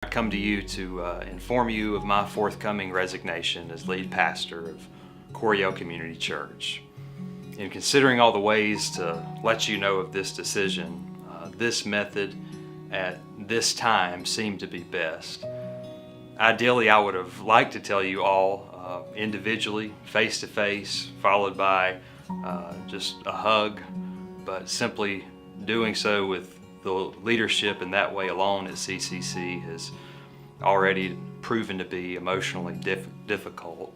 I come to you to inform you of my forthcoming resignation as lead pastor of Coryell Community Church. In considering all the ways to let you know of this decision, this method at this time seemed to be best. Ideally, I would have liked to tell you all individually, face to face, followed by just a hug, but simply doing so with the leadership in that way alone at CCC has already proven to be emotionally difficult.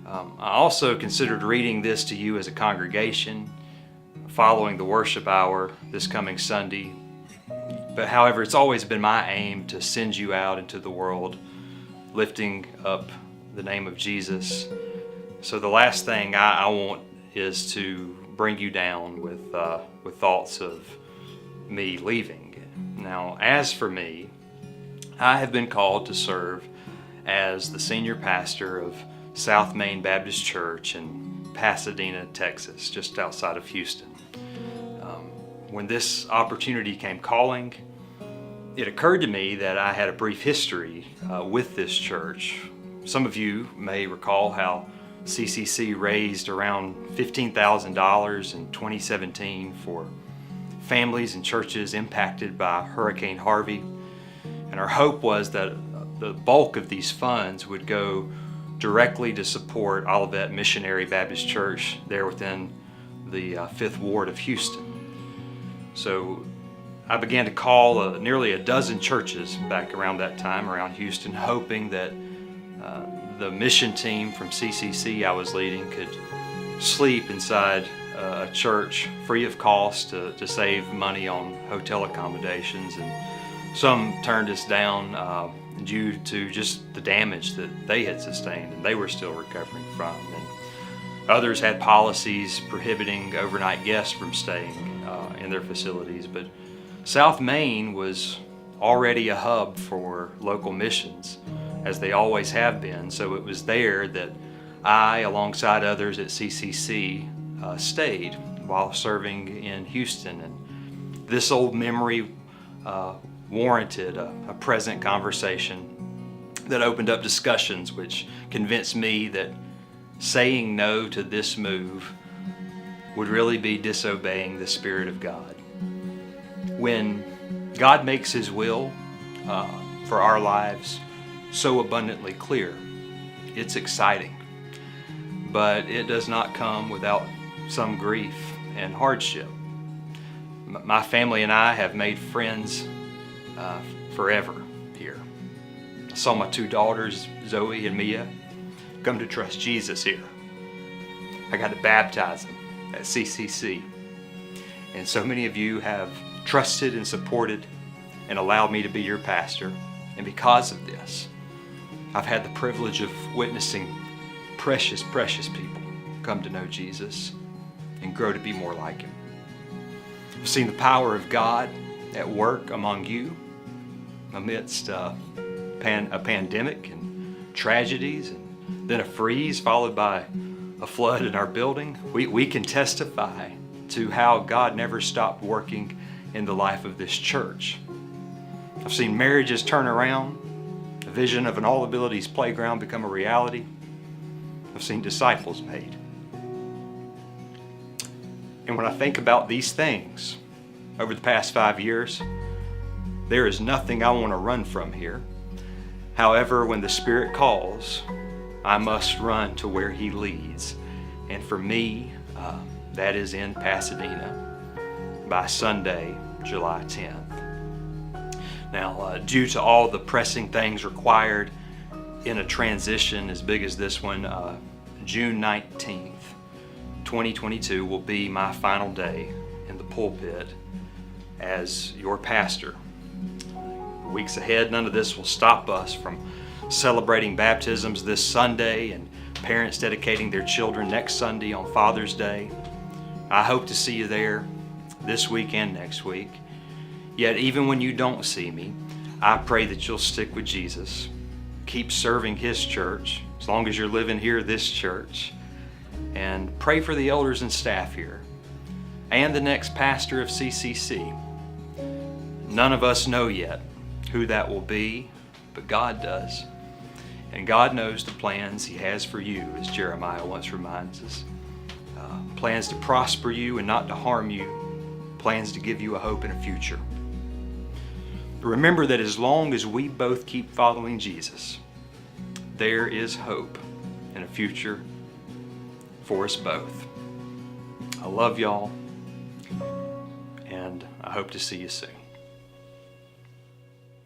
I also considered reading this to you as a congregation following the worship hour this coming Sunday. But however, it's always been my aim to send you out into the world lifting up the name of Jesus. So the last thing I want is to bring you down with thoughts of me leaving. Now, as for me, I have been called to serve as the senior pastor of South Main Baptist Church in Pasadena, Texas, just outside of Houston. When this opportunity came calling, it occurred to me that I had a brief history with this church. Some of you may recall how CCC raised around $15,000 in 2017 for families and churches impacted by Hurricane Harvey. And our hope was that the bulk of these funds would go directly to support Olivet Missionary Baptist Church there within the 5th Ward of Houston. So I began to call nearly a dozen churches back around that time around Houston, hoping that the mission team from CCC I was leading could sleep inside a church free of cost to save money on hotel accommodations. And some turned us down due to just the damage that they had sustained and they were still recovering from. And others had policies prohibiting overnight guests from staying in their facilities. But South Main was already a hub for local missions, as they always have been. So it was there that I, alongside others at CCC, stayed while serving in Houston. And this old memory warranted a present conversation that opened up discussions which convinced me that saying no to this move would really be disobeying the Spirit of God. When God makes His will for our lives so abundantly clear, it's exciting, but it does not come without some grief and hardship. My family and I have made friends forever here. I saw my 2 daughters, Zoe and Mia, come to trust Jesus here. I got to baptize them at CCC. And so many of you have trusted and supported and allowed me to be your pastor. And because of this, I've had the privilege of witnessing precious, precious people come to know Jesus and grow to be more like Him. I've seen the power of God at work among you amidst a pandemic and tragedies, and then a freeze followed by a flood in our building. We can testify to how God never stopped working in the life of this church. I've seen marriages turn around, a vision of an all abilities playground become a reality. I've seen disciples made. And when I think about these things over the past 5 years, there is nothing I want to run from here. However, when the Spirit calls, I must run to where He leads. And for me, that is in Pasadena by Sunday, July 10th. Now, due to all the pressing things required in a transition as big as this one, June 19th, 2022 will be my final day in the pulpit as your pastor. Weeks ahead, none of this will stop us from celebrating baptisms this Sunday and parents dedicating their children next Sunday on Father's Day. I hope to see you there this week and next week. Yet even when you don't see me, I pray that you'll stick with Jesus. Keep serving His church as long as you're living here, this church. And pray for the elders and staff here and the next pastor of CCC. None of us know yet who that will be, but God does. And God knows the plans He has for you, as Jeremiah once reminds us. Plans to prosper you and not to harm you. Plans to give you a hope and a future. Remember that as long as we both keep following Jesus, there is hope and a future for us both. I love y'all, and I hope to see you soon.